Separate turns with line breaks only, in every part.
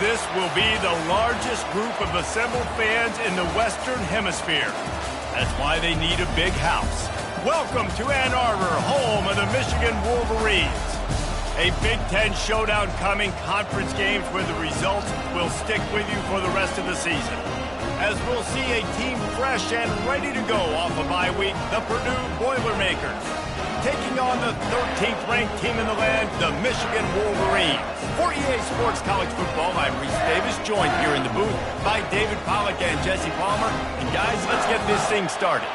This will be the largest group of assembled fans in the Western Hemisphere. That's why they need a big house. Welcome to Ann Arbor, home of the Michigan Wolverines. A Big Ten showdown coming, conference games where the results will stick with you for the rest of the season. As we'll see a team fresh and ready to go off a bye week, the Purdue Boilermakers, taking on the 13th ranked team in the land, the Michigan Wolverines. For EA Sports College Football, I'm Reese Davis, joined here in the booth by David Pollack and Jesse Palmer. And guys, let's get this thing started.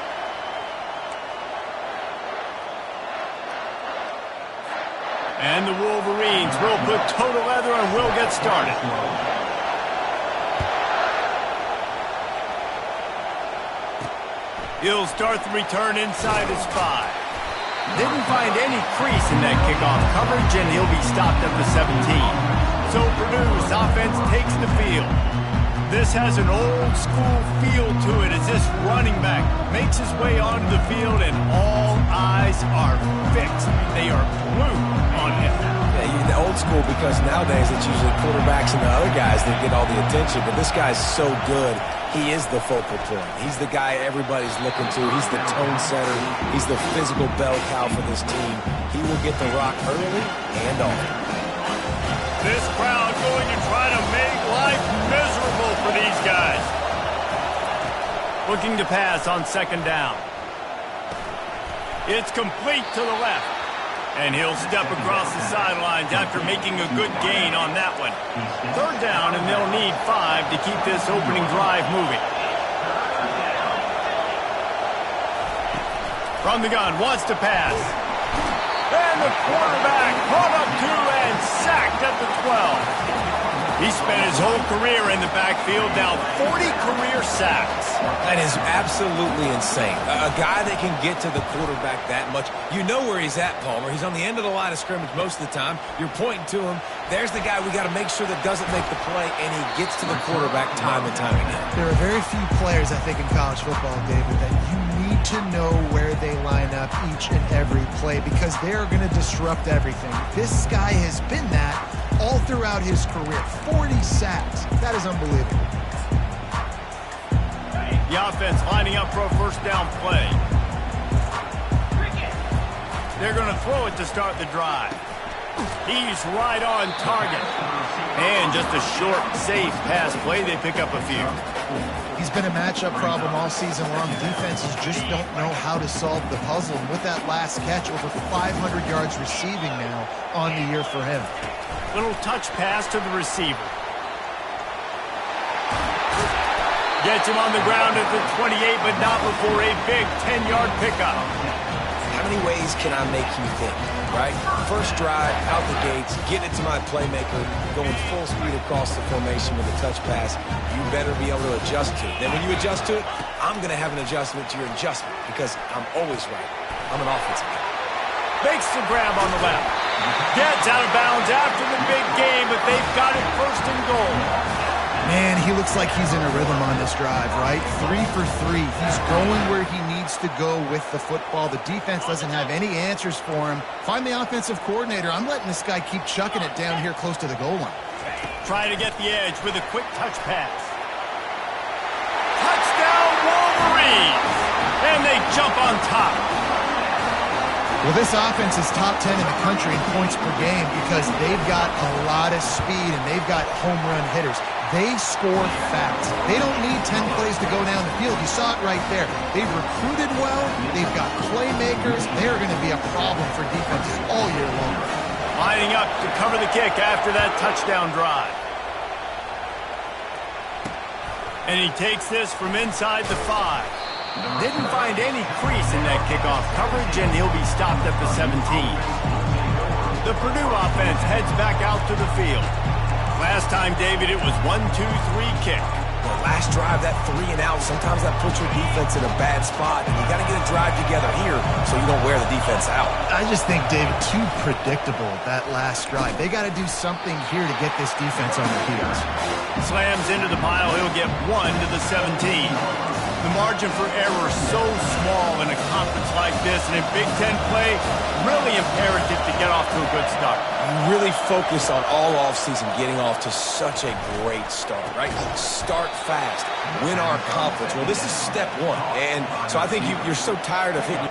And the Wolverines will put total leather and will get started. He'll start the return inside his 5. Didn't find any crease in that kickoff coverage, and he'll be stopped at the 17. So Purdue's offense takes the field. This has an old-school feel to it as this running back makes his way onto the field, and all eyes are fixed. They are glued on him.
Yeah, the old school, because nowadays it's usually quarterbacks and the other guys that get all the attention, but this guy's so good. He is the focal point. He's the guy everybody's looking to. He's the tone setter. He's the physical bell cow for this team. He will get the rock early and often.
This crowd going to try to make life miserable for these guys. Looking to pass on second down. It's complete to the left. And he'll step across the sidelines after making a good gain on that one. Third down, and they'll need 5 to keep this opening drive moving. From the gun, wants to pass. And the quarterback caught up to and sacked at the 12. He spent his whole career in the backfield, now 40 career sacks.
That is absolutely insane. A guy that can get to the quarterback that much. You know where he's at, Palmer. He's on the end of the line of scrimmage most of the time. You're pointing to him. There's the guy we got to make sure that doesn't make the play, and he gets to the quarterback time and time again.
There are very few players, I think, in college football, David, that you need to know where they line up each and every play because they are going to disrupt everything. This guy has been that all throughout his career. 40 sacks. That is unbelievable.
The offense lining up for a first down play. They're going to throw it to start the drive. He's right on target. And just a short, safe pass play. They pick up a few.
He's been a matchup problem all season long. Defenses just don't know how to solve the puzzle. And with that last catch, over 500 yards receiving now on the year for him.
Little touch pass to the receiver. Gets him on the ground at the 28, but not before a big 10-yard pickup.
How many ways can I make you think, right? First drive, out the gates, getting it to my playmaker, going full speed across the formation with a touch pass. You better be able to adjust to it. Then when you adjust to it, I'm going to have an adjustment to your adjustment because I'm always right. I'm an offensive guy.
Makes the grab on the left. Gets out of bounds after the big game, but they've got it first and goal.
Man, he looks like he's in a rhythm on this drive, right? 3 for 3. He's going where he needs to go with the football. The defense doesn't have any answers for him. Find the offensive coordinator. I'm letting this guy keep chucking it down here close to the goal line.
Trying to get the edge with a quick touch pass. Touchdown Wolverines! And they jump on top.
Well, this offense is top 10 in the country in points per game because they've got a lot of speed and they've got home run hitters. They score fast. They don't need 10 plays to go down the field. You saw it right there. They've recruited well. They've got playmakers. They're going to be a problem for defenses all year long.
Lining up to cover the kick after that touchdown drive. And he takes this from inside the 5. Didn't find any crease in that kickoff coverage, and he'll be stopped at the 17. The Purdue offense heads back out to the field. Last time, David, it was 1-2-3 kick.
The last drive, that 3 and out, sometimes that puts your defense in a bad spot, and you got to get a drive together here so you don't wear the defense out.
I just think, David, too predictable, that last drive. They got to do something here to get this defense on their heels.
Slams into the pile. He'll get 1 to the 17. The margin for error is so small in a conference like this, and in Big Ten play, really imperative to get off to a good start.
You really focus on all offseason getting off to such a great start, right? Start fast, win our conference. Well, this is step one, and so I think you're so tired of hitting.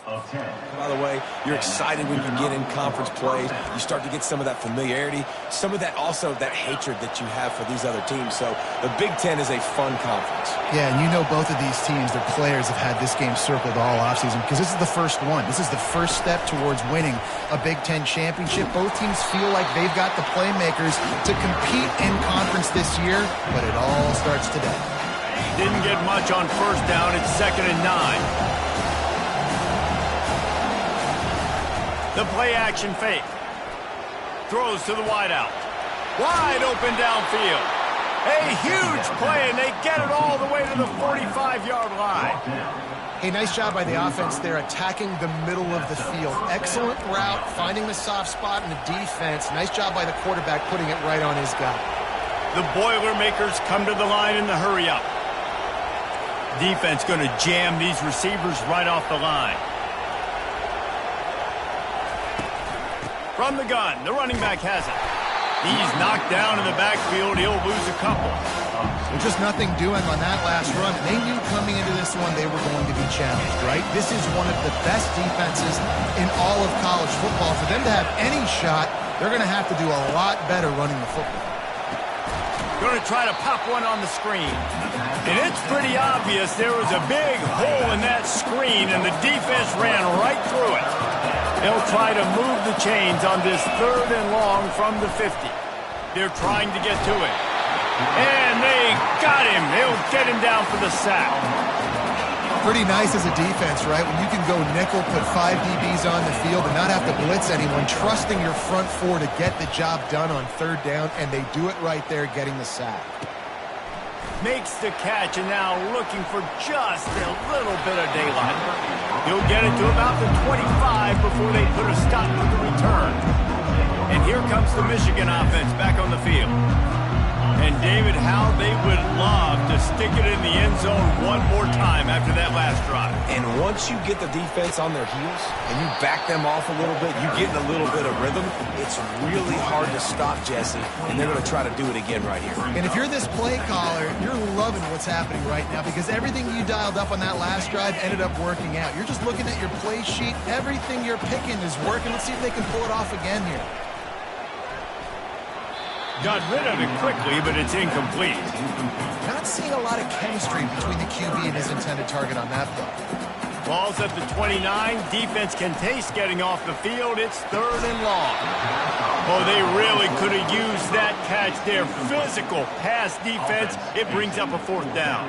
By the way, you're excited when you get in conference play. You start to get some of that familiarity, some of that also that hatred that you have for these other teams. So the Big Ten is a fun conference.
Yeah, and you know both of these teams, their players have had this game circled all offseason because this is the first one. This is the first step towards winning a Big Ten championship. Both teams feel like they've got the playmakers to compete in conference this year, but it all starts today.
Didn't get much on first down. It's 2nd and 9. The play-action fake. Throws to the wideout. Wide open downfield. A huge play, and they get it all the way to the 45-yard line.
Hey, nice job by the offense there, attacking the middle of the field. Excellent route, finding the soft spot in the defense. Nice job by the quarterback putting it right on his guy.
The Boilermakers come to the line in the hurry-up. Defense going to jam these receivers right off the line. From the gun, the running back has it. He's knocked down in the backfield. He'll lose a couple.
There's just nothing doing on that last run. They knew coming into this one they were going to be challenged, right? This is one of the best defenses in all of college football. For them to have any shot, they're going to have to do a lot better running the football.
Going to try to pop one on the screen. And it's pretty obvious there was a big hole in that screen, and the defense ran right through it. They'll try to move the chains on this 3rd and long from the 50. They're trying to get to it. And they got him. They'll get him down for the sack.
Pretty nice as a defense, right? When you can go nickel, put 5 DBs on the field and not have to blitz anyone, trusting your front 4 to get the job done on 3rd down, and they do it right there, getting the sack.
Makes the catch, and now looking for just a little bit of daylight. He'll get it to about the 25 before they put a stop to the return. And here comes the Michigan offense back on the field. And David, how they would love to stick it in the end zone one more time after that last drive.
And once you get the defense on their heels and you back them off a little bit, you get in a little bit of rhythm, it's really hard to stop, Jesse, and they're going to try to do it again right here.
And if you're this play caller, you're loving what's happening right now because everything you dialed up on that last drive ended up working out. You're just looking at your play sheet. Everything you're picking is working. Let's see if they can pull it off again here.
Got rid of it quickly, but it's incomplete.
Not seeing a lot of chemistry between the QB and his intended target on that play.
Ball's at the 29. Defense can taste getting off the field. It's 3rd and long. Oh, they really could have used that catch there. Physical pass defense. It brings up a 4th down.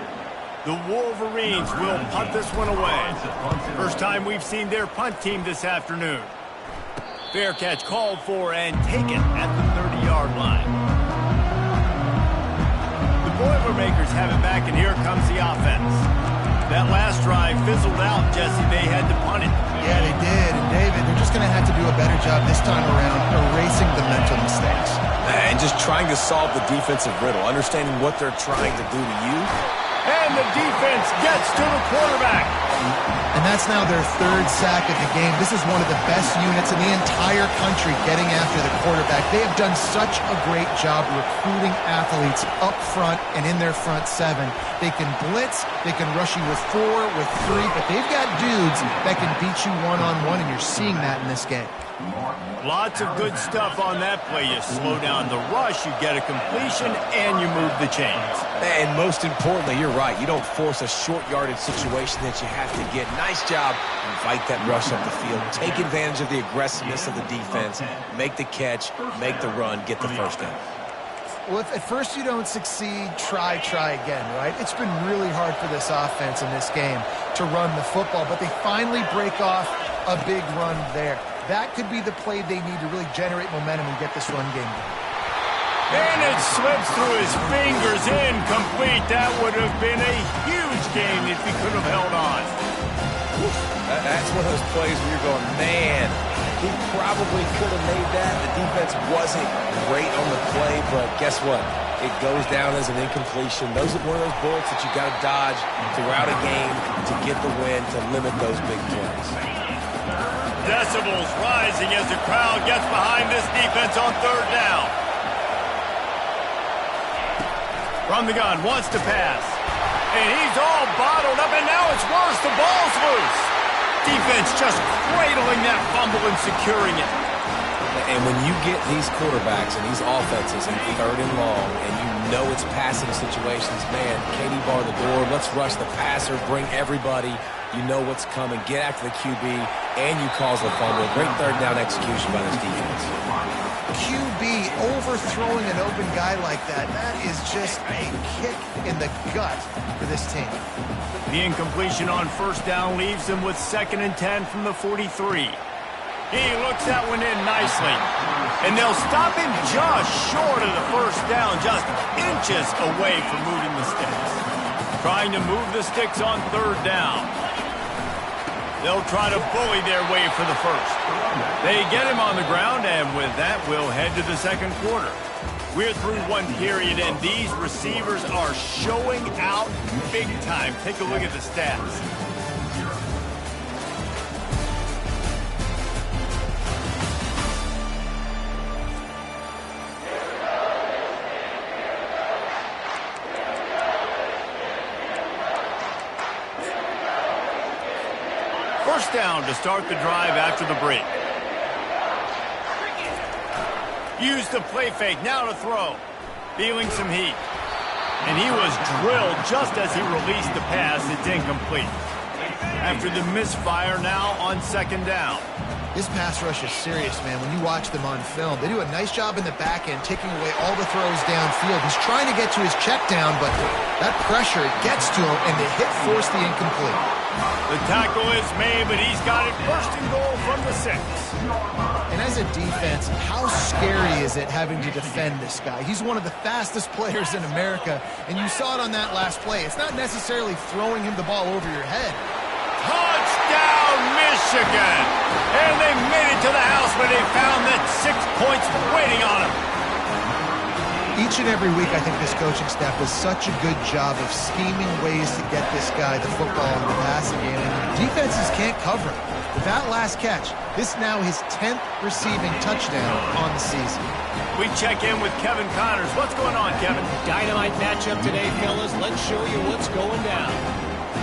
The Wolverines will punt this one away. First time we've seen their punt team this afternoon. Fair catch called for and taken at the 30-yard line. The Boilermakers have it back, and here comes the offense. That last drive fizzled out, Jesse. They had to punt it.
Yeah, they did. And David, they're just going to have to do a better job this time around erasing the mental mistakes.
And just trying to solve the defensive riddle, understanding what they're trying to do to you.
And the defense gets to the quarterback.
And that's now their third sack of the game. This is one of the best units in the entire country getting after the quarterback. They have done such a great job recruiting athletes up front and in their front seven. They can blitz, they can rush you with 4, with 3, but they've got dudes that can beat you one-on-one, and you're seeing that in this game.
Lots of good stuff on that play. You slow down the rush, you get a completion, and you move the chains.
And most importantly, you're right. You don't force a short yardage situation that you have to get. Nice job. Invite that rush up the field. Take advantage of the aggressiveness of the defense. Make the catch, make the run, get the first down.
Well, if at first you don't succeed, try again, right? It's been really hard for this offense in this game to run the football, but they finally break off a big run there. That could be the play they need to really generate momentum and get this run game going.
And it slips through his fingers, incomplete. That would have been a huge game if he could have held on.
That's one of those plays where you're going, man, he probably could have made that. The defense wasn't great on the play, but guess what? It goes down as an incompletion. Those are one of those bullets that you got to dodge throughout a game to get the win, to limit those big plays.
Decibels rising as the crowd gets behind this defense on third down. From the gun, wants to pass. And he's all bottled up, and now it's worse. The ball's loose. Defense just cradling that fumble and securing it.
And when you get these quarterbacks and these offenses in third and long, and you know it's passing situations, man, Katie bar the door, let's rush the passer, bring everybody. You know what's coming. Get after the QB, and you cause the fumble. Great third down execution by this defense.
QB overthrowing an open guy like that, that is just a kick in the gut for this team.
The incompletion on first down leaves him with 2nd and 10 from the 43. He looks that one in nicely. And they'll stop him just short of the first down, just inches away from moving the sticks. Trying to move the sticks on third down. They'll try to bully their way for the first. They get him on the ground, and with that, we'll head to the second quarter. We're through one period, and these receivers are showing out big time. Take a look at the stats. First down to start the drive after the break. Use the play fake, now to throw. Feeling some heat. And he was drilled just as he released the pass. It's incomplete. After the misfire, now on second down.
This pass rush is serious, man. When you watch them on film, they do a nice job in the back end, taking away all the throws downfield. He's trying to get to his check down, but that pressure, it gets to him, and the hit forced the incomplete.
The tackle is made, but he's got it first and goal from the 6.
And as a defense, how scary is it having to defend this guy? He's one of the fastest players in America, and you saw it on that last play. It's not necessarily throwing him the ball over your head.
Touchdown, Michigan! And they made it to the house where they found that 6 points waiting on them.
Each and every week, I think this coaching staff does such a good job of scheming ways to get this guy the football in the passing game, and defenses can't cover him. With that last catch, this now his 10th receiving touchdown on the season.
We check in with Kevin Connors. What's going on, Kevin?
Dynamite matchup today, fellas. Let's show you what's going down.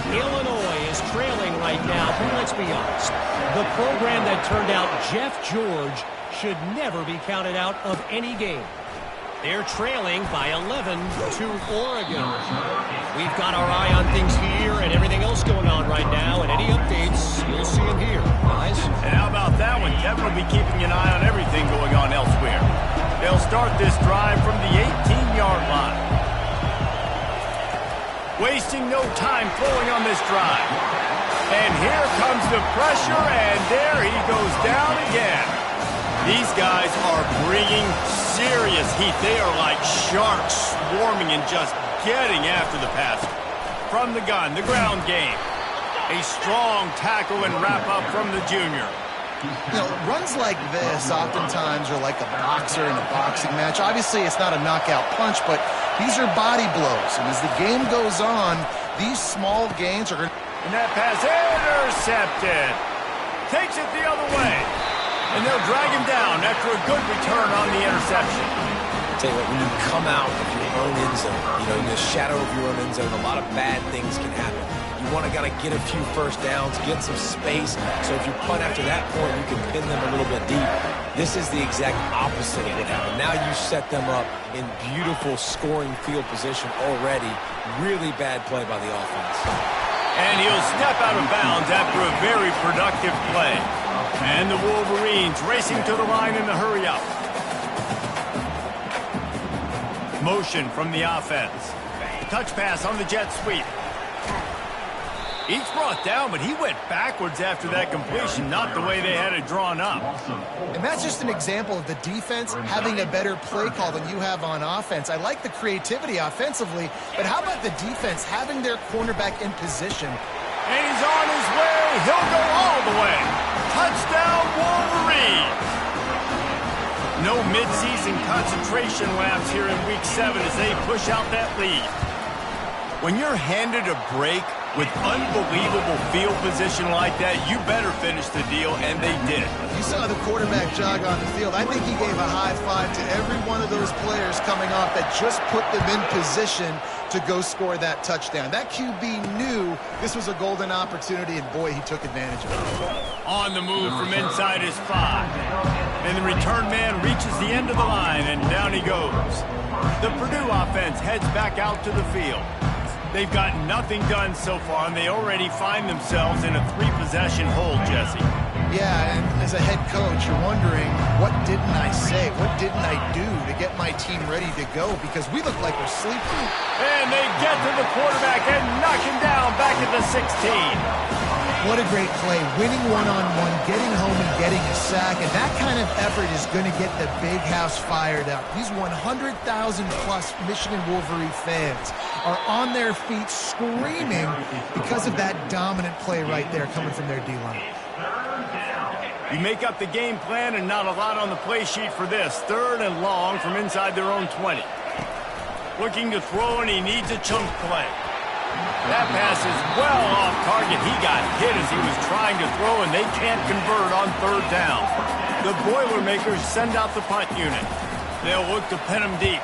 Illinois is trailing right now, but let's be honest. The program that turned out Jeff George should never be counted out of any game. They're trailing by 11 to Oregon. We've got our eye on things here and everything else going on right now, and any updates, you'll see them here, guys.
And how about that one? Kevin will be keeping an eye on everything going on elsewhere. They'll start this drive from the 18-yard line. Wasting no time throwing on this drive. And here comes the pressure, and there he goes down again. These guys are bringing serious heat. They are like sharks swarming and just getting after the passer. From the gun, the ground game. A strong tackle and wrap-up from the junior.
You know, runs like this oftentimes are like a boxer in a boxing match. Obviously, it's not a knockout punch, but these are body blows. And as the game goes on, these small gains are going to...
And that pass intercepted. Takes it the other way. And they'll drag him down after a good return on the interception.
I'll tell you what, when you come out of your own end zone, in the shadow of your own end zone, a lot of bad things can happen. You want to get a few first downs, get some space, so if you punt after that point, you can pin them a little bit deep. This is the exact opposite of what happened. Now you set them up in beautiful scoring field position already. Really bad play by the offense.
And he'll step out of bounds after a very productive play. And the Wolverines racing to the line in the hurry-up. Motion from the offense. Touch pass on the jet sweep. Each brought down, but he went backwards after that completion, not the way they had it drawn up.
And that's just an example of the defense having a better play call than you have on offense. I like the creativity offensively, but how about the defense having their cornerback in position?
And he's on his way. He'll go all the way. Touchdown, Wolverines! No midseason concentration laps here in Week 7 as they push out that lead. When you're handed a break with unbelievable field position like that, you better finish the deal, and they did.
You saw the quarterback jog on the field. I think he gave a high five to every one of those players coming off that just put them in position to go score that touchdown. That QB knew this was a golden opportunity, and boy, he took advantage of it.
On the move from inside his 5. And the return man reaches the end of the line, and down he goes. The Purdue offense heads back out to the field. They've got nothing done so far, and they already find themselves in a 3-possession hole, Jesse.
Yeah, and as a head coach, you're wondering, what didn't I say? What didn't I do to get my team ready to go? Because we look like we're sleeping.
And they get to the quarterback and knock him down back at the 16.
What a great play. Winning one-on-one, getting home and getting a sack. And that kind of effort is going to get the big house fired up. These 100,000-plus Michigan Wolverine fans are on their feet screaming because of that dominant play right there coming from their D-line.
You make up the game plan and not a lot on the play sheet for this. 3rd and long from inside their own 20. Looking to throw, and he needs a chunk play. That pass is well off target. He got hit as he was trying to throw, and they can't convert on 3rd down. The Boilermakers send out the punt unit. They'll look to pin him deep.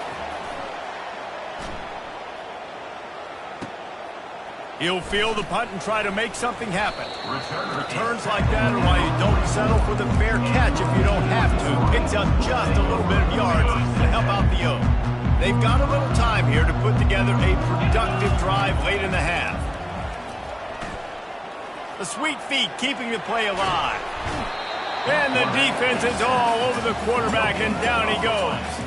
He'll field the punt and try to make something happen. Returns like that are why you don't settle for the fair catch if you don't have to. Picks up just a little bit of yards to help out the O. They've got a little time here to put together a productive drive late in the half. The sweet feet keeping the play alive. And the defense is all over the quarterback, and down he goes.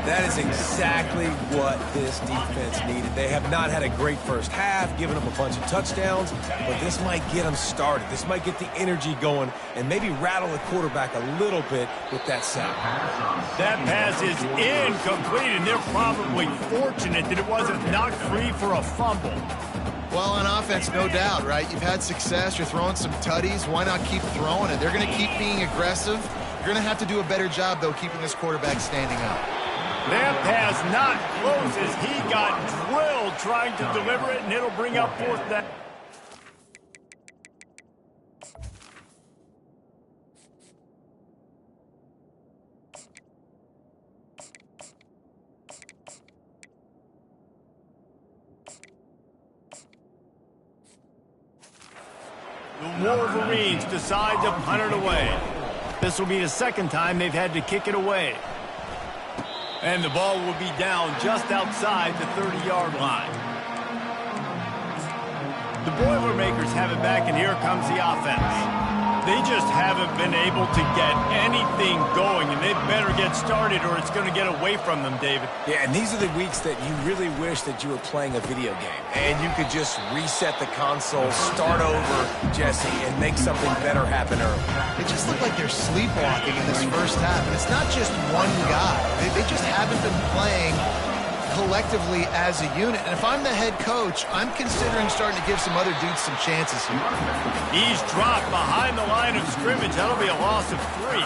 That is exactly what this defense needed. They have not had a great first half, given up a bunch of touchdowns, but this might get them started. This might get the energy going and maybe rattle the quarterback a little bit with that sack.
That pass is incomplete, and they're probably fortunate that it wasn't knocked free for a fumble.
Well, on offense, no doubt, right? You've had success. You're throwing some tutties. Why not keep throwing it? They're going to keep being aggressive. You're going to have to do a better job, though, keeping this quarterback standing up.
That pass not close as he got drilled trying to deliver it, and it'll bring up 4th down. The Wolverines decide to punt it away. This will be the 2nd time they've had to kick it away. And the ball will be down just outside the 30-yard line. The Boilermakers have it back, and here comes the offense. They just haven't been able to get anything going, and they better get started or it's going to get away from them, David.
Yeah, and these are the weeks that you really wish that you were playing a video game and you could just reset the console, start over, Jesse, and make something better happen early.
It just looked like they're sleepwalking in this first half, and it's not just one guy. They just haven't been playing collectively as a unit. And if I'm the head coach, I'm considering starting to give some other dudes some chances here.
He's dropped behind the line of scrimmage. That'll be a loss of 3.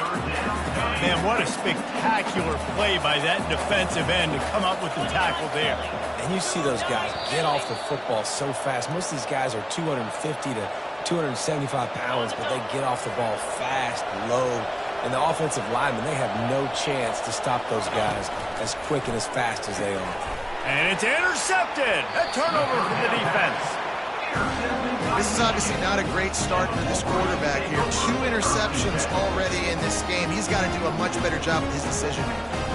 Man, what a spectacular play by that defensive end to come up with the tackle there.
And you see those guys get off the football so fast. Most of these guys are 250 to 275 pounds, but they get off the ball fast, low. And the offensive linemen, they have no chance to stop those guys as quick and as fast as they are.
And it's intercepted. A turnover for the defense.
This is obviously not a great start for this quarterback here. 2 interceptions already in this game. He's got to do a much better job with his decision-making.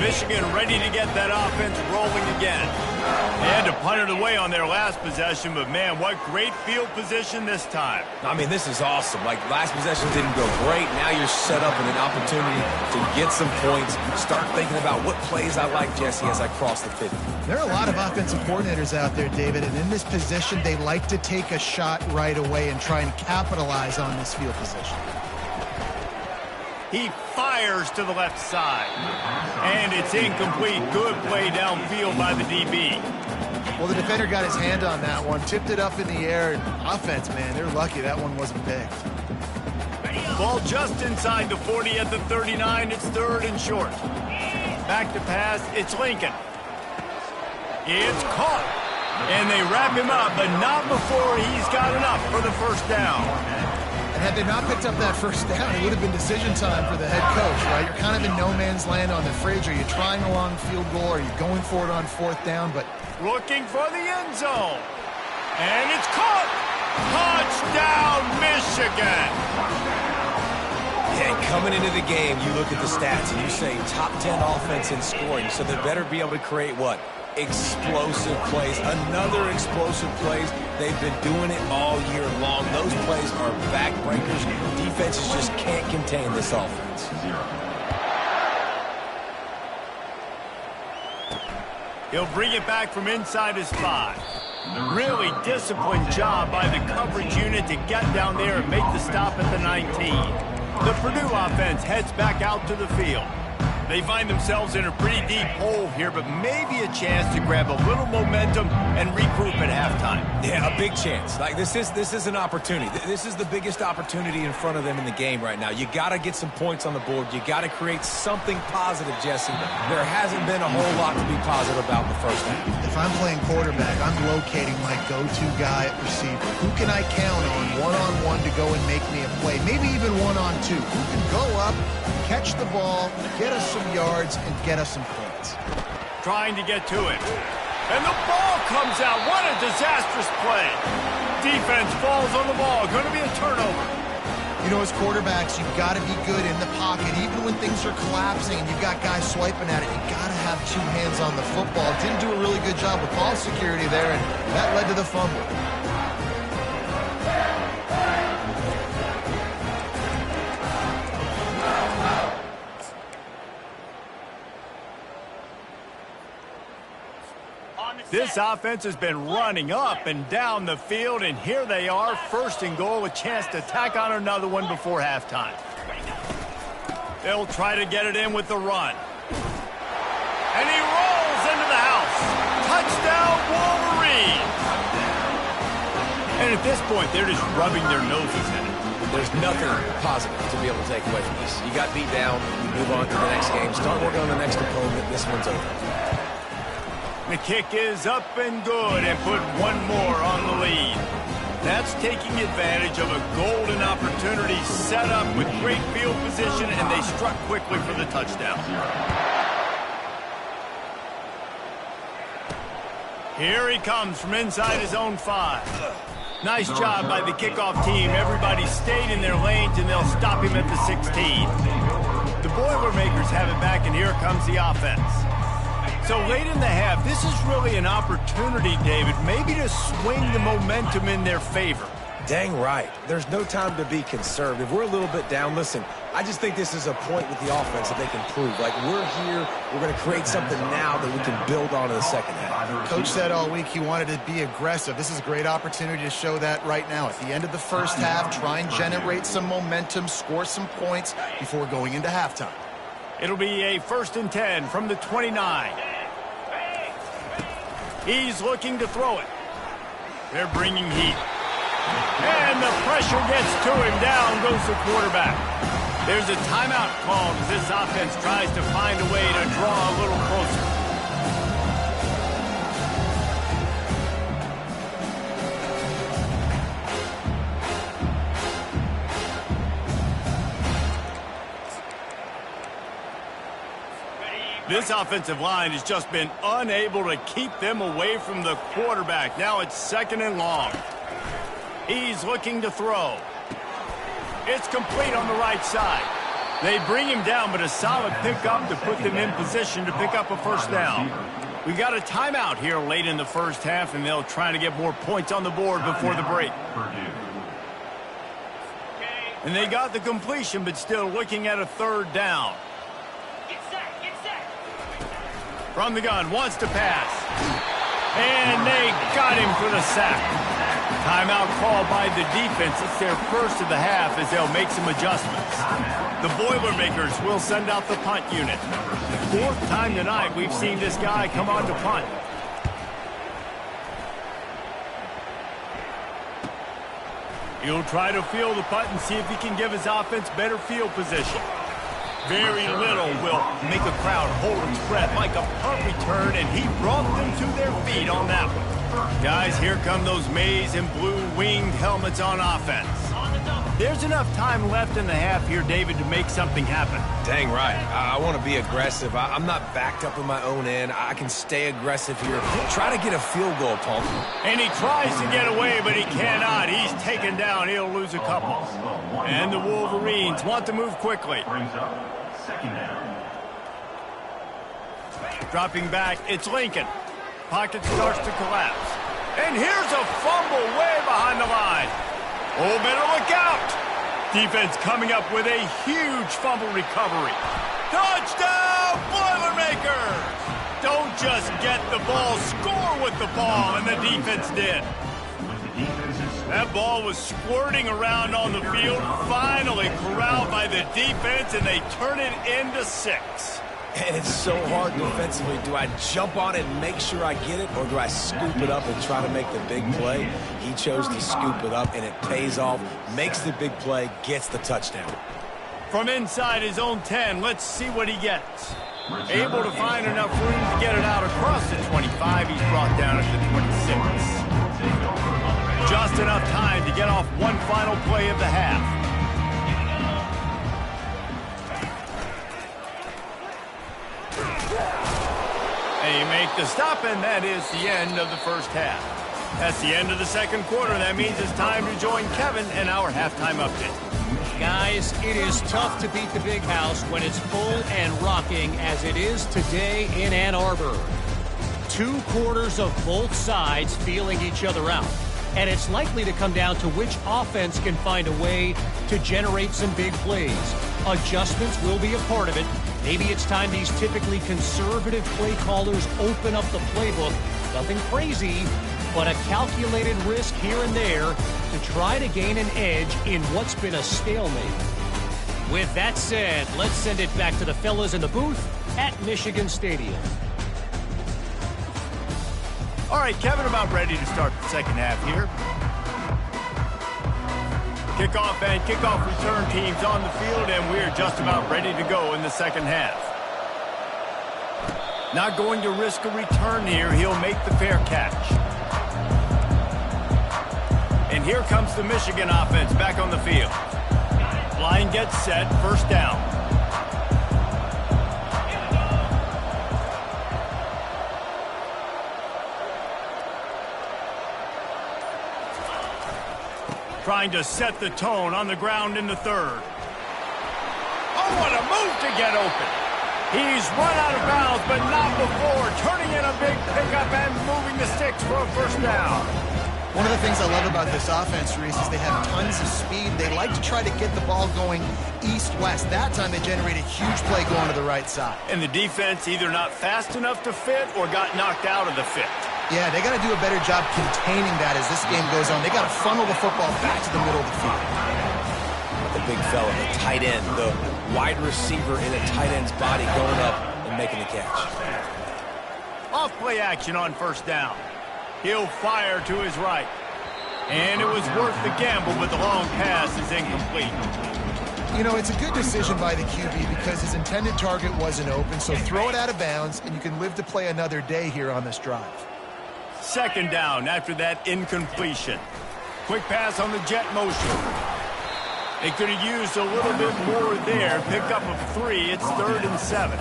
Michigan ready to get that offense rolling again. They had to punt it away on their last possession, but man, what great field position this time.
I mean, this is awesome. Like, last possession didn't go great. Now you're set up with an opportunity to get some points. Start thinking about what plays I like, Jesse, as I cross the 50.
There are a lot of offensive coordinators out there, David, and in this position, they like to take a shot right away and try and capitalize on this field position.
He fires to the left side. And it's incomplete. Good play downfield by the DB.
Well, the defender got his hand on that one, tipped it up in the air. Offense, man, they're lucky that one wasn't big.
Ball just inside the 40 at the 39. It's 3rd and short. Back to pass. It's Lincoln. It's caught. And they wrap him up, but not before he's got enough for the first down.
And had they not picked up that first down, it would have been decision time for the head coach, right? You're kind of in no man's land on the fridge. Are you trying a long field goal? Are you going for it on 4th down? But
looking for the end zone. And it's caught. Touchdown, Michigan.
Yeah, and coming into the game, you look at the stats and you say top 10 offense in scoring. So they better be able to create what? Explosive plays. Another explosive plays. They've been doing it all year long. Those plays are backbreakers. Defenses just can't contain this offense.
He'll bring it back from inside his 5. Really disciplined job by the coverage unit to get down there and make the stop at the 19. The Purdue offense heads back out to the field. They find themselves in a pretty deep hole here, but maybe a chance to grab a little momentum and regroup at halftime.
Yeah, a big chance. Like, this is an opportunity. This is the biggest opportunity in front of them in the game right now. You got to get some points on the board. You got to create something positive, Jesse. There hasn't been a whole lot to be positive about in the first half.
If I'm playing quarterback, I'm locating my go-to guy at receiver. Who can I count on one-on-one to go and make me a play? Maybe even one-on-two. Who can go up, catch the ball, get us some yards, and get us some points.
Trying to get to it. And the ball comes out. What a disastrous play. Defense falls on the ball. Going to be a turnover.
You know, as quarterbacks, you've got to be good in the pocket. Even when things are collapsing and you've got guys swiping at it, you've got to have 2 hands on the football. Didn't do a really good job with ball security there, and that led to the fumble.
This offense has been running up and down the field, and here they are, 1st and goal, a chance to tack on another one before halftime. They'll try to get it in with the run. And he rolls into the house. Touchdown, Wolverines! And at this point, they're just rubbing their noses in it.
There's nothing positive to be able to take away from this. You got beat down, you move on to the next game, start working on the next opponent. This one's over.
The kick is up and good, and put one more on the lead. That's taking advantage of a golden opportunity set up with great field position, and they struck quickly for the touchdown. Here he comes from inside his own 5. Nice job by the kickoff team. Everybody stayed in their lanes, and they'll stop him at the 16. The Boilermakers have it back, and here comes the offense. So late in the half, this is really an opportunity, David, maybe to swing the momentum in their favor.
Dang right. There's no time to be conservative. We're a little bit down. Listen, I just think this is a point with the offense that they can prove. Like, we're here, we're going to create something now that we can build on in the second half.
Coach said all week he wanted to be aggressive. This is a great opportunity to show that right now. At the end of the first half, try and generate some momentum, score some points before going into halftime.
It'll be a 1st and 10 from the 29. He's looking to throw it. They're bringing heat. And the pressure gets to him. Down goes the quarterback. There's a timeout called as this offense tries to find a way to draw a little closer. This offensive line has just been unable to keep them away from the quarterback. Now it's 2nd and long. He's looking to throw. It's complete on the right side. They bring him down, but a solid pickup to put them in position to pick up a 1st down. We got a timeout here late in the first half, and they'll try to get more points on the board before the break. And they got the completion, but still looking at a 3rd down. From the gun, wants to pass. And they got him for the sack. Timeout called by the defense. It's their first of the half as they'll make some adjustments. The Boilermakers will send out the punt unit. 4th time tonight we've seen this guy come on to punt. He'll try to field the punt and see if he can give his offense better field position. Very little will make a crowd hold its breath like a punt return, and he brought them to their feet on that one. Guys, here come those maize and blue winged helmets on offense. There's enough time left in the half here, David, to make something happen.
Dang right. I want to be aggressive. I'm not backed up in my own end. I can stay aggressive here. Try to get a field goal, Paul.
And he tries to get away, but he cannot. He's taken down. He'll lose a couple. And the Wolverines want to move quickly. Dropping back, it's Lincoln. Pocket starts to collapse. And here's a fumble way behind the line. Oh, better look out. Defense coming up with a huge fumble recovery. Touchdown, Boilermakers! Don't just get the ball, score with the ball, and the defense did. That ball was squirting around on the field, finally corralled by the defense, and they turn it into 6.
And it's so hard defensively. Do I jump on it and make sure I get it, or do I scoop it up and try to make the big play? He chose to scoop it up, and it pays off, makes the big play, gets the touchdown.
From inside his own 10, let's see what he gets. Able to find enough room to get it out across the 25. He's brought down at the 26. Just enough time to get off one final play of the half. They make the stop, and that is the end of the first half. That's the end of the second quarter. That means it's time to join Kevin and our halftime update.
Guys, it is tough to beat the Big House when it's full and rocking as it is today in Ann Arbor. 2 quarters of both sides feeling each other out. And it's likely to come down to which offense can find a way to generate some big plays. Adjustments will be a part of it. Maybe it's time these typically conservative play callers open up the playbook. Nothing crazy, but a calculated risk here and there to try to gain an edge in what's been a stalemate. With that said, let's send it back to the fellas in the booth at Michigan Stadium.
All right, Kevin, about ready to start the second half here. Kickoff and kickoff return teams on the field, and we're just about ready to go in the second half. Not going to risk a return here. He'll make the fair catch. And here comes the Michigan offense back on the field. Line gets set, 1st down. Trying to set the tone on the ground in the 3rd. Oh, what a move to get open. He's run out of bounds, but not before turning in a big pickup and moving the sticks for a 1st down.
One of the things I love about this offense, Reese, is they have tons of speed. They like to try to get the ball going east-west. That time they generated a huge play going to the right side.
And the defense either not fast enough to fit or got knocked out of the fit.
Yeah, they got to do a better job containing that as this game goes on. They got to funnel the football back to the middle of the field.
The big fella, the tight end, the wide receiver in a tight end's body going up and making the catch.
Off play action on first down. He'll fire to his right. And it was worth the gamble, but the long pass is incomplete.
You know, it's a good decision by the QB because his intended target wasn't open, so throw it out of bounds, and you can live to play another day here on this drive.
Second down after that incompletion. Quick pass on the jet motion. They could have used a little bit more there. Pick up of 3. It's 3rd and 7.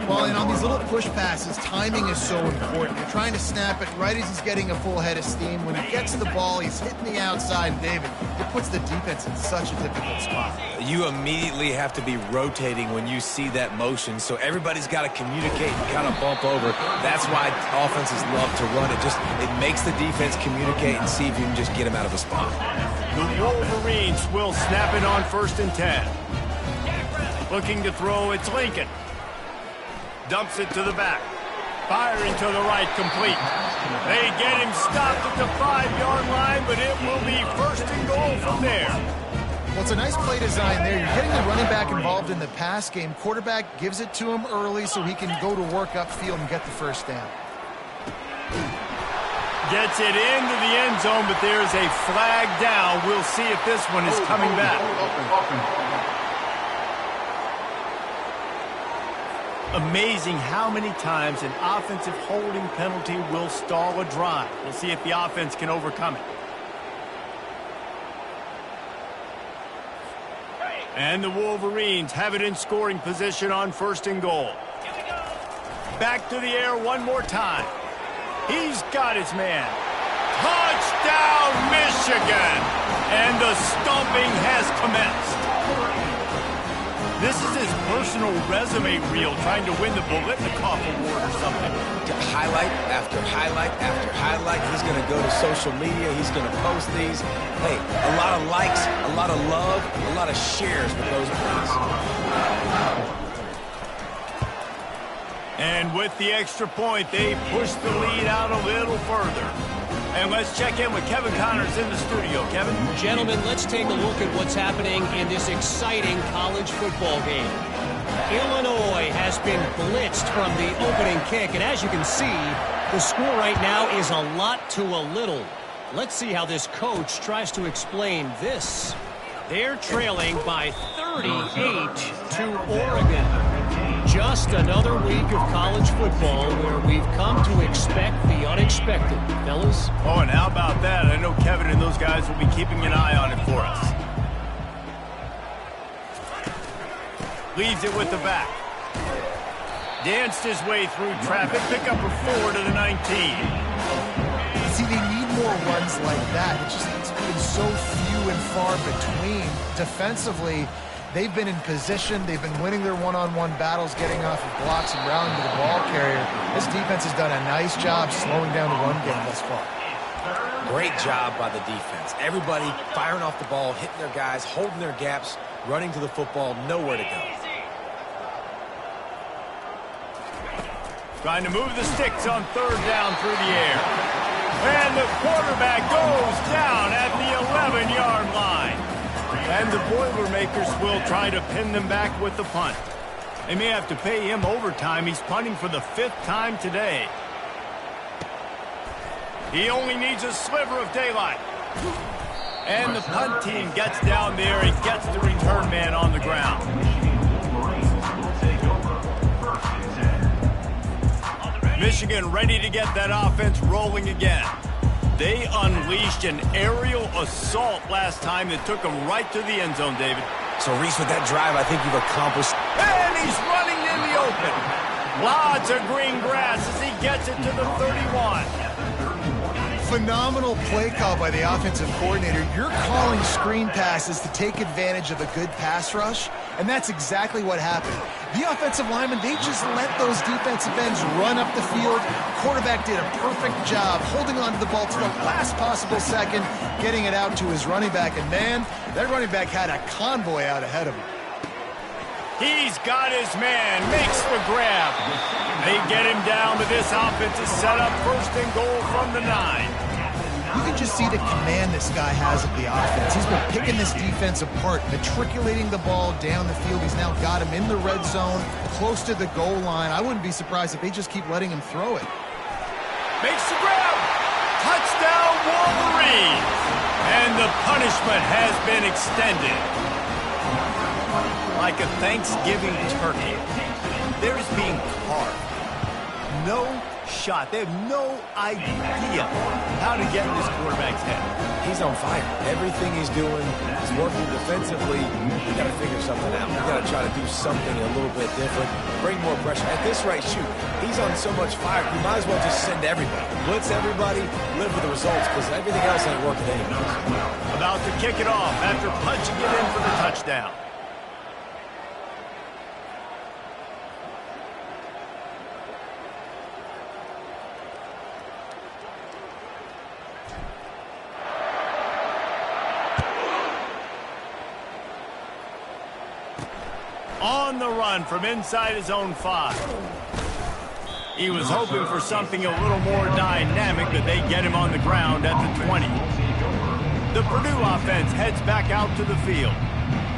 Well, and on these little push passes, timing is so important. You're trying to snap it right as he's getting a full head of steam. When he gets the ball, he's hitting the outside. And David, it puts the defense in such a difficult spot.
You immediately have to be rotating when you see that motion, so everybody's got to communicate and kind of bump over. That's why offenses love to run it. It makes the defense communicate and see if you can just get him out of a spot.
The Wolverines will snap it on 1st and 10. Looking to throw, it's Lincoln. Dumps it to the back. Firing to the right, complete. They get him stopped at the 5-yard line, but it will be 1st and goal from there.
Well, it's a nice play design there. You're getting the running back involved in the pass game. Quarterback gives it to him early so he can go to work upfield and get the first down.
Gets it into the end zone, but there's a flag down. We'll see if this one is coming back. Amazing how many times an offensive holding penalty will stall a drive. We'll see if the offense can overcome it. And the Wolverines have it in scoring position on 1st and goal. Back to the air one more time. He's got his man. Touchdown, Michigan! And the stomping has commenced. This is his personal resume reel, trying to win the Biletnikoff Award or something.
Highlight after highlight after highlight. He's going to go to social media. He's going to post these. Hey, a lot of likes, a lot of love, a lot of shares with those plays.
And with the extra point, they push the lead out a little further. And let's check in with Kevin Connors in the studio. Kevin?
Gentlemen, let's take a look at what's happening in this exciting college football game. Illinois has been blitzed from the opening kick, and as you can see, the score right now is a lot to a little. Let's see how this coach tries to explain this. They're trailing by 38 to Oregon. Just another week of college football where we've come to expect the unexpected, fellas.
Oh, and how about that? I know Kevin and those guys will be keeping an eye on it for us. Leaves it with the back. Danced his way through traffic. Pick up a 4 to the 19.
See, they need more runs like that. It's been so few and far between. Defensively, they've been in position. They've been winning their one-on-one battles, getting off of blocks and rounding to the ball carrier. This defense has done a nice job slowing down the run game thus far.
Great job by the defense. Everybody firing off the ball, hitting their guys, holding their gaps, running to the football, nowhere to go.
Trying to move the sticks on 3rd down through the air. And the quarterback goes down at the 11-yard line. And the Boilermakers will try to pin them back with the punt. They may have to pay him overtime. He's punting for the 5th time today. He only needs a sliver of daylight. And the punt team gets down there and gets the return man on the ground. Michigan ready to get that offense rolling again. They unleashed an aerial assault last time that took them right to the end zone, David.
So, Reese, with that drive, I think you've accomplished...
And he's running in the open. Lots of green grass as he gets it to the 31.
Phenomenal play call by the offensive coordinator. You're calling screen passes to take advantage of a good pass rush, and that's exactly what happened. The offensive linemen, they just let those defensive ends run up the field. Quarterback did a perfect job holding on to the ball to the last possible second, getting it out to his running back, and man, that running back had a convoy out ahead of him.
He's got his man, makes the grab. They get him down, but this offense is set up first and goal from the 9.
You can just see the command this guy has of the offense. He's been picking this defense apart, matriculating the ball down the field. He's now got him in the red zone, close to the goal line. I wouldn't be surprised if they just keep letting him throw it.
Makes the grab. Touchdown, Wolverines. And the punishment has been extended. Like a Thanksgiving turkey, they're just being carved. No shot. They have no idea how to get in this quarterback's head.
He's on fire. Everything he's doing is working defensively. You got to figure something out. You got to try to do something a little bit different. Bring more pressure. At this rate, shoot, he's on so much fire. You might as well just send everybody. Blitz everybody, live with the results, because everything else ain't working anymore.
About to kick it off after punching it in for the touchdown. On the run from inside his own 5. He was hoping for something a little more dynamic, but they get him on the ground at the 20. The Purdue offense heads back out to the field.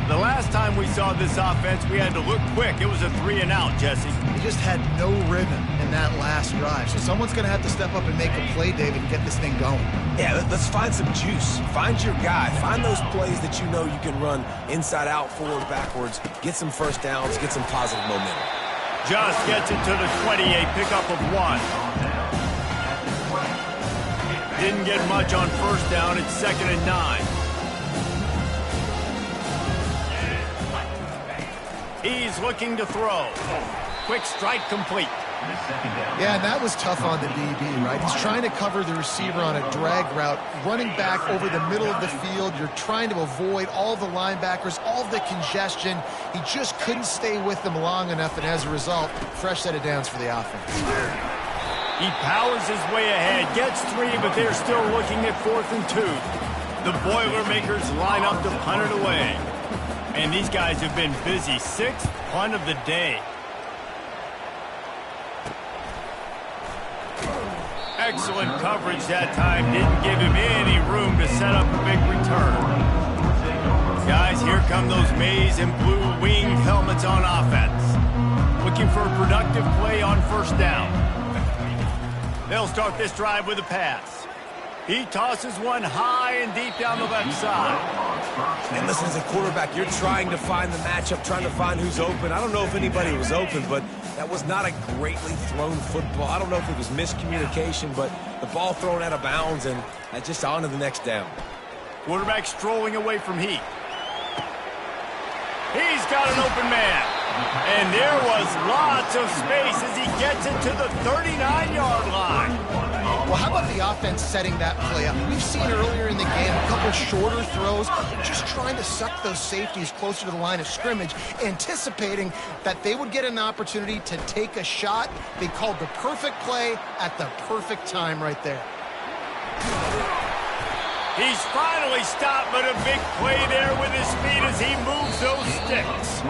The last time we saw this offense, we had to look quick. It was a 3-and-out, Jesse.
He just had no rhythm in that last drive. So someone's going to have to step up and make a play, David, and get this thing going.
Yeah, let's find some juice. Find your guy. Find those plays that you know you can run inside out, forward, backwards. Get some first downs. Get some positive momentum.
Just gets it to the 20, a pickup of 1. Didn't get much on first down. It's 2nd and 9. He's looking to throw. Quick strike complete.
Yeah, and that was tough on the DB, right? He's trying to cover the receiver on a drag route, running back over the middle of the field. You're trying to avoid all the linebackers, all the congestion. He just couldn't stay with them long enough, and as a result, fresh set of downs for the offense.
He powers his way ahead, gets 3, but they're still looking at 4th and 2. The Boilermakers line up to punt it away. And these guys have been busy. 6th punt of the day. Excellent coverage that time. Didn't give him any room to set up a big return. Guys, here come those maize and blue winged helmets on offense. Looking for a productive play on first down. They'll start this drive with a pass. He tosses one high and deep down the left side.
And listen, as a quarterback, you're trying to find the matchup, trying to find who's open. I don't know if anybody was open, but that was not a greatly thrown football. I don't know if it was miscommunication, but the ball thrown out of bounds, and just on to the next down.
Quarterback strolling away from Heat. He's got an open man. And there was lots of space as he gets it to the 39-yard line.
Well, how about the offense setting that play up? We've seen earlier in the game a couple shorter throws, just trying to suck those safeties closer to the line of scrimmage, anticipating that they would get an opportunity to take a shot. They called the perfect play at the perfect time right there.
He's finally stopped, but a big play there with his feet as he moves those sticks.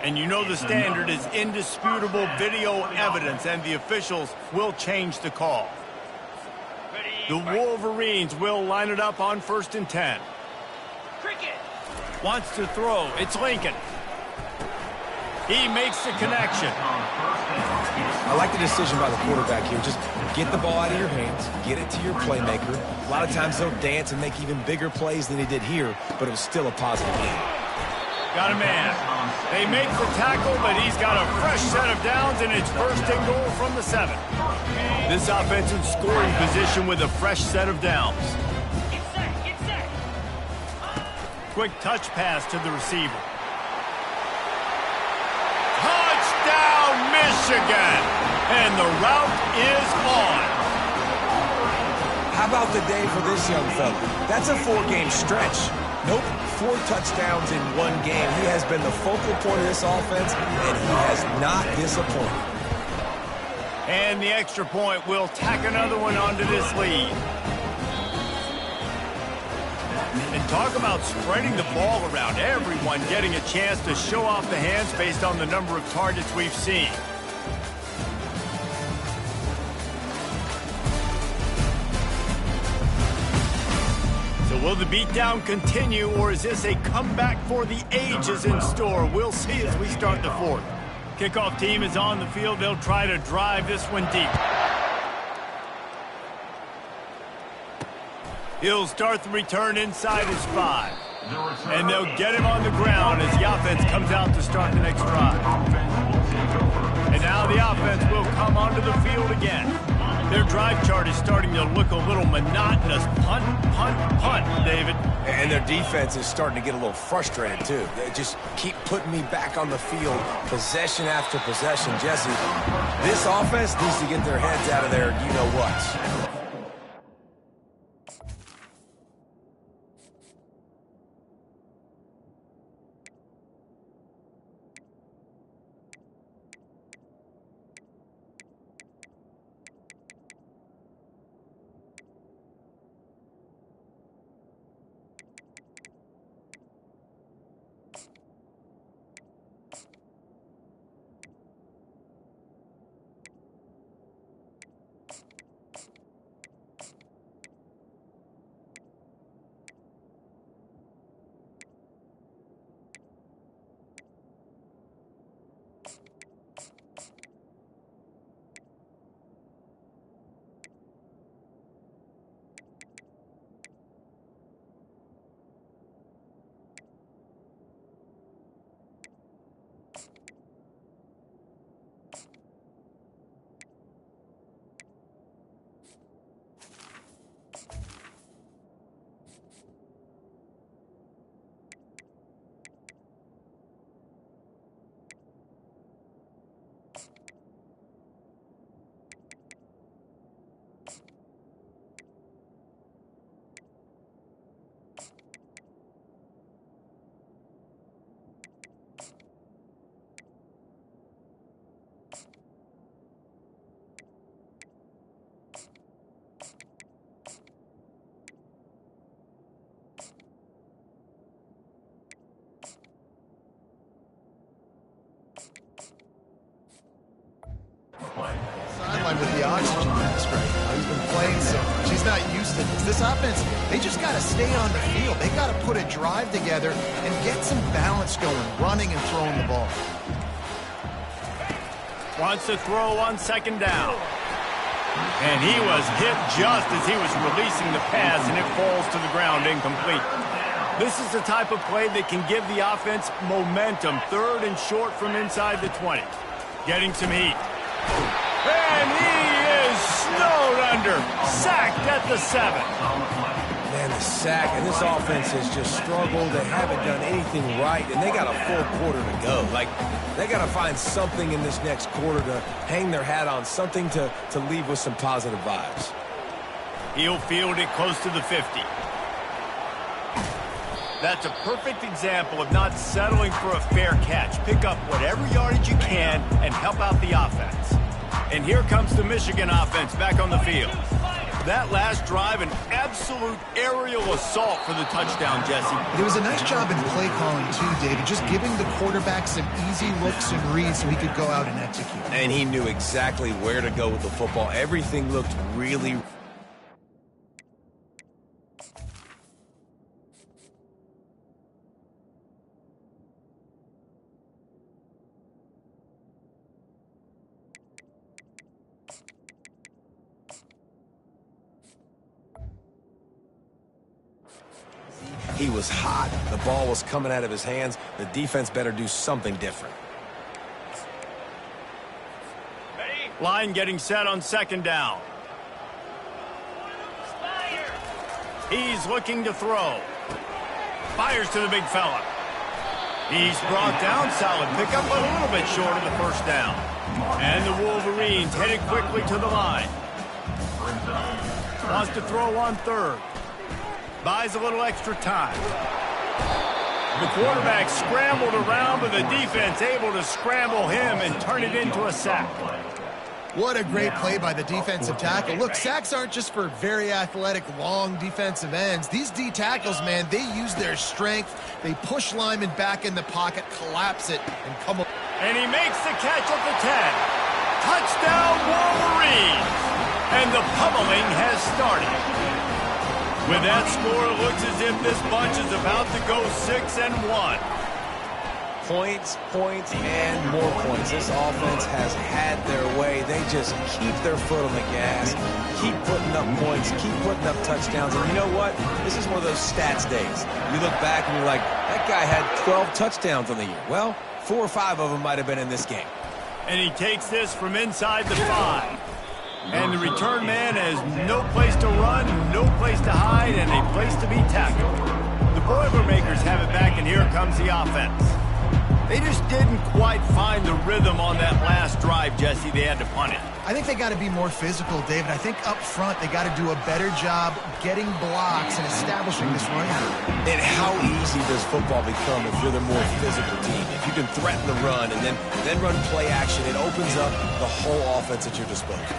And you know the standard is indisputable video evidence, and the officials will change the call. The Wolverines will line it up on 1st and 10. Wants to throw. It's Lincoln. He makes the connection.
I like the decision by the quarterback here. Just get the ball out of your hands, get it to your playmaker. A lot of times they'll dance and make even bigger plays than he did here, but it was still a positive game.
Got a man. They make the tackle, but he's got a fresh set of downs, and it's 1st and goal from the 7. This offense in scoring position with a fresh set of downs. Quick touch pass to the receiver. Touchdown, Michigan! And the route is on.
How about the day for this young fella? That's a 4-game stretch. Nope, 4 touchdowns in 1 game. He has been the focal point of this offense, and he has not disappointed.
And the extra point will tack another one onto this lead. And talk about spreading the ball around, everyone getting a chance to show off the hands based on the number of targets we've seen. So will the beatdown continue, or is this a comeback for the ages in store? We'll see as we start the 4th. Kickoff team is on the field. They'll try to drive this one deep. He'll start the return inside his 5. And they'll get him on the ground as the offense comes out to start the next drive. And now the offense will come onto the field again. Their drive chart is starting to look a little monotonous. Punt, punt, punt, David.
And their defense is starting to get a little frustrated, too. They just keep putting me back on the field, possession after possession. Jesse, this offense needs to get their heads out of their you-know-whats.
Sideline with the oxygen mask right now. He's been playing so much. He's not used to this. This offense, they just got to stay on the field. They got to put a drive together and get some balance going, running and throwing the ball.
Wants to throw on 2nd down. And he was hit just as he was releasing the pass, and it falls to the ground incomplete. This is the type of play that can give the offense momentum. 3rd and short from inside the 20. Getting some heat. And he is snowed under. Sacked at the 7.
Man, the sack, and this offense has just struggled. They haven't done anything right, and they got a full quarter to go. Like, they got to find something in this next quarter to hang their hat on, something to leave with some positive vibes.
He'll field it close to the 50. That's a perfect example of not settling for a fair catch. Pick up whatever yardage you can and help out the offense. And here comes the Michigan offense back on the field. That last drive, an absolute aerial assault for the touchdown, Jesse.
It was a nice job in play calling, too, David, just giving the quarterback some easy looks and reads so he could go out and execute.
And he knew exactly where to go with the football. Everything looked really... He was hot. The ball was coming out of his hands. The defense better do something different.
Line getting set on 2nd down. He's looking to throw. Fires to the big fella. He's brought down. Solid pickup, but a little bit short of the 1st down. And the Wolverines headed quickly to the line. Wants to throw on third. Buys a little extra time. The quarterback scrambled around, but the defense able to scramble him and turn it into a sack.
What a great play by the defensive tackle. Look, sacks aren't just for very athletic, long defensive ends. These D tackles, man, they use their strength. They push linemen back in the pocket, collapse it, and come up.
And he makes the catch at the 10. Touchdown, Wolverines! And the pummeling has started. With that score, it looks as if this bunch is about to go 6-1.
Points, points, and more points. This offense has had their way. They just keep their foot on the gas, keep putting up points, keep putting up touchdowns. And you know what? This is one of those stats days. You look back and you're like, that guy had 12 touchdowns on the year. Well, 4 or 5 of them might have been in this game.
And he takes this from inside the 5. And the return man has no place to run, no place to hide, and a place to be tackled. The Boilermakers have it back, and here comes the offense. They just didn't quite find the rhythm on that last drive, Jesse. They had to punt it.
I think they got to be more physical, David. I think up front they got to do a better job getting blocks and establishing this run game.
And how easy does football become if you're the more physical team? If you can threaten the run and then run play action, it opens up the whole offense at your disposal.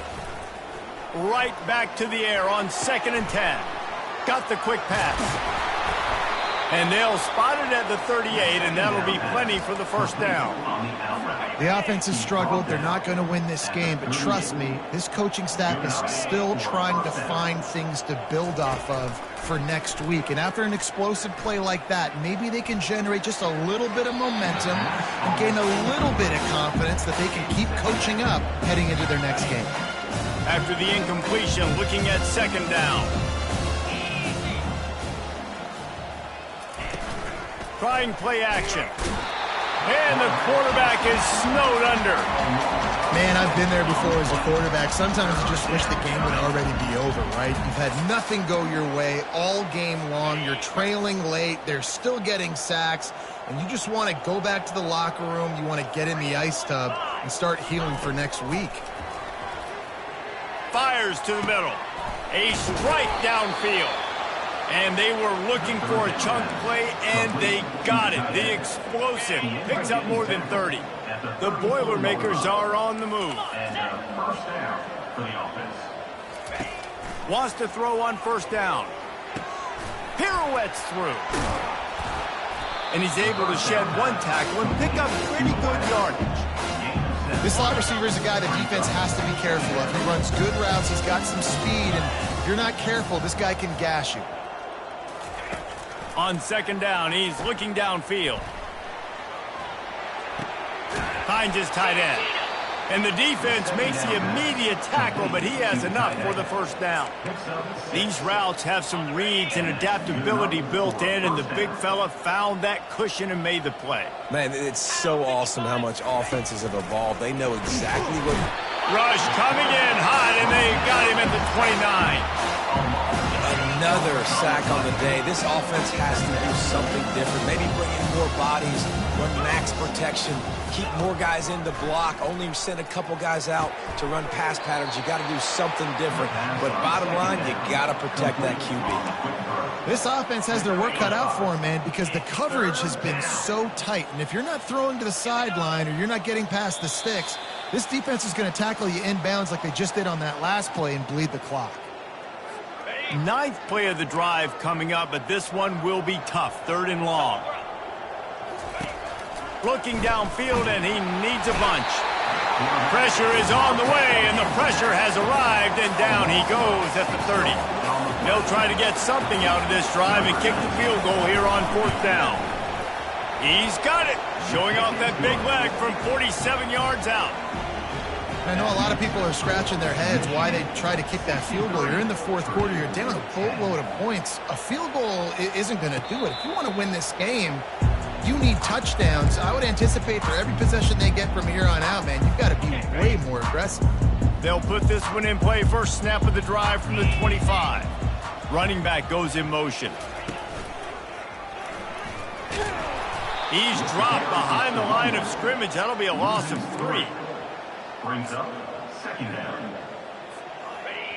Right back to the air on 2nd and 10. Got the quick pass. And they'll spot it at the 38, and that'll be plenty for the first down.
The offense has struggled. They're not going to win this game, but trust me, this coaching staff is still trying to find things to build off of for next week. And after an explosive play like that, maybe they can generate just a little bit of momentum and gain a little bit of confidence that they can keep coaching up heading into their next game.
After the incompletion, looking at 2nd down. Trying play action. And the quarterback is snowed under.
Man, I've been there before as a quarterback. Sometimes you just wish the game would already be over, right? You've had nothing go your way all game long. You're trailing late. They're still getting sacks. And you just want to go back to the locker room. You want to get in the ice tub and start healing for next week.
Fires to the middle. A strike downfield. And they were looking for a chunk play, and they got it. The explosive picks up more than 30. The Boilermakers are on the move. Wants to throw on 1st down. Pirouettes through. And he's able to shed 1 tackle and pick up pretty good yardage.
This slot receiver is a guy the defense has to be careful of. He runs good routes. He's got some speed, and if you're not careful, this guy can gash you.
On 2nd down, he's looking downfield. Finds his tight end. And the defense makes the immediate tackle, but he has enough for the 1st down. These routes have some reads and adaptability built in, and the big fella found that cushion and made the play.
Man, it's so awesome how much offenses have evolved. They know exactly what...
Rush coming in hot, and they got him at the 29.
Another sack on the day. This offense has to do something different. Maybe bring in more bodies, run max protection, keep more guys in the block, only send a couple guys out to run pass patterns. You got to do something different. But bottom line, you got to protect that QB.
This offense has their work cut out for them, man, because the coverage has been so tight. And if you're not throwing to the sideline or you're not getting past the sticks, this defense is going to tackle you inbounds like they just did on that last play and bleed the clock.
9th play of the drive coming up, but this one will be tough. 3rd and long. Looking downfield, and he needs a bunch. Pressure is on the way, and the pressure has arrived, and down he goes at the 30. They'll try to get something out of this drive and kick the field goal here on 4th down. He's got it, showing off that big leg from 47 yards out.
I know a lot of people are scratching their heads why they try to kick that field goal. You're in the 4th quarter. You're down a boatload of points. A field goal isn't going to do it. If you want to win this game, you need touchdowns. I would anticipate for every possession they get from here on out, man, you've got to be way more aggressive.
They'll put this one in play. First snap of the drive from the 25. Running back goes in motion. He's dropped behind the line of scrimmage. That'll be a loss of 3.
Brings up 2nd down.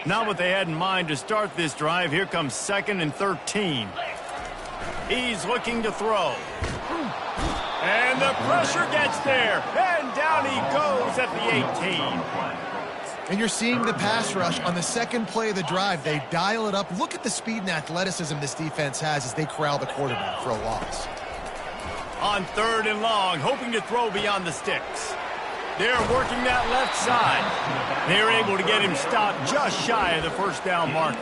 Not what they had in mind to start this drive. Here comes 2nd and 13. He's looking to throw. And the pressure gets there. And down he goes at the 18.
And you're seeing the pass rush on the second play of the drive. They dial it up. Look at the speed and athleticism this defense has as they corral the quarterback for a loss.
On 3rd and long, hoping to throw beyond the sticks. They're working that left side. They're able to get him stopped just shy of the first down marker.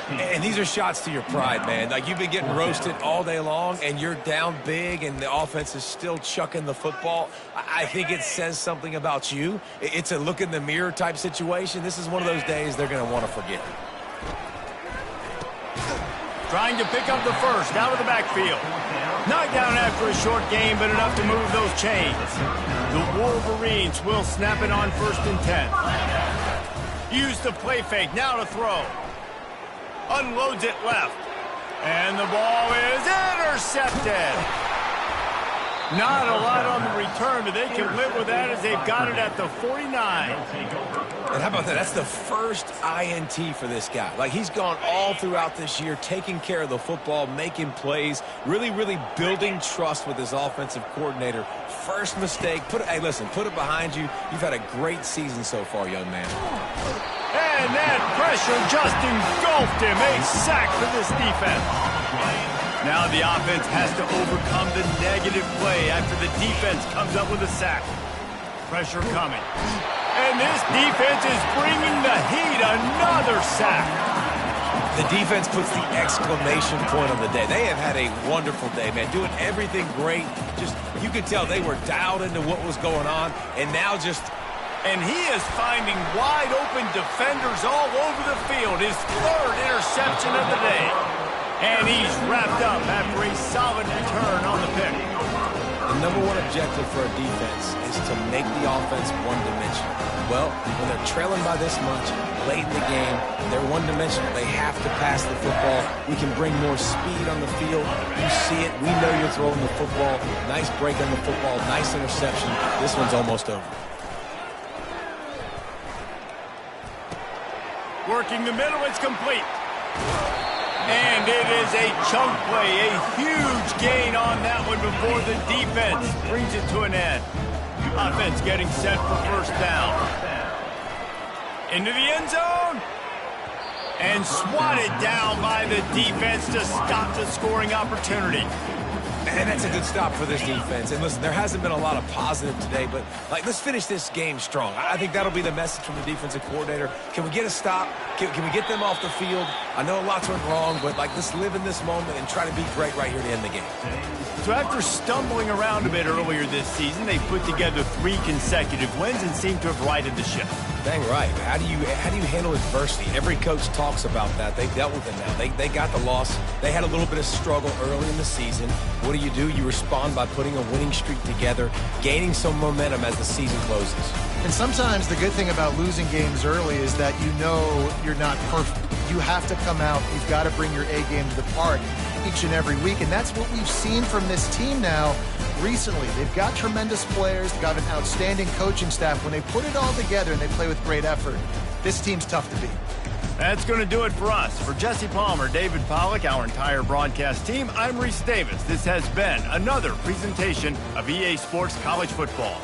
And these are shots to your pride, man. Like, you've been getting roasted all day long, and you're down big, and the offense is still chucking the football. I think it says something about you. It's a look in the mirror type situation. This is one of those days they're going to want to forget.
Trying to pick up the first out of the backfield. Knocked down after a short game, but enough to move those chains. The Wolverines will snap it on 1st and 10. Use the play fake, now to throw. Unloads it left. And the ball is intercepted. Not a lot on the return, but they can live with that as they've got it at the 49.
And how about that? That's the first INT for this guy. Like, he's gone all throughout this year, taking care of the football, making plays, really building trust with his offensive coordinator. First mistake. Hey, listen, put it behind you. You've had a great season so far, young man.
And that pressure just engulfed him. A sack for this defense. Now the offense has to overcome the negative play after the defense comes up with a sack. Pressure coming. And this defense is bringing the heat. Another sack.
The defense puts the exclamation point on the day. They have had a wonderful day, man. Doing everything great. Just, you could tell they were dialed into what was going on. And now just...
And he is finding wide open defenders all over the field. His 3rd interception of the day. And he's wrapped up after a solid return on the pick.
The number one objective for a defense is to make the offense one-dimensional. Well, when they're trailing by this much, late in the game, they're one-dimensional. They have to pass the football. We can bring more speed on the field. You see it. We know you're throwing the football. Nice break on the football. Nice interception. This one's almost over.
Working the middle, it's complete. And it is a chunk play, a huge gain on that one before the defense brings it to an end. Offense getting set for 1st down. Into the end zone. And swatted down by the defense to stop the scoring opportunity.
And that's a good stop for this defense. And listen, there hasn't been a lot of positive today, but, like, let's finish this game strong. I think that'll be the message from the defensive coordinator. Can we get a stop? Can we get them off the field? I know lots went wrong, but, like, let's live in this moment and try to be great right here to end the game.
So after stumbling around a bit earlier this season, they put together 3 consecutive wins and seem to have righted the ship.
Dang right. How do you handle adversity? Every coach talks about that. They've dealt with it now. They got the loss. They had a little bit of struggle early in the season. What do? You respond by putting a winning streak together, gaining some momentum as the season closes.
And sometimes the good thing about losing games early is that you know you're not perfect. You have to come out. You've got to bring your A game to the park each and every week. And that's what we've seen from this team now recently. They've got tremendous players. They've got an outstanding coaching staff. When they put it all together and they play with great effort, this team's tough to beat.
That's going to do it for us. For Jesse Palmer, David Pollack, our entire broadcast team, I'm Reese Davis. This has been another presentation of EA Sports College Football.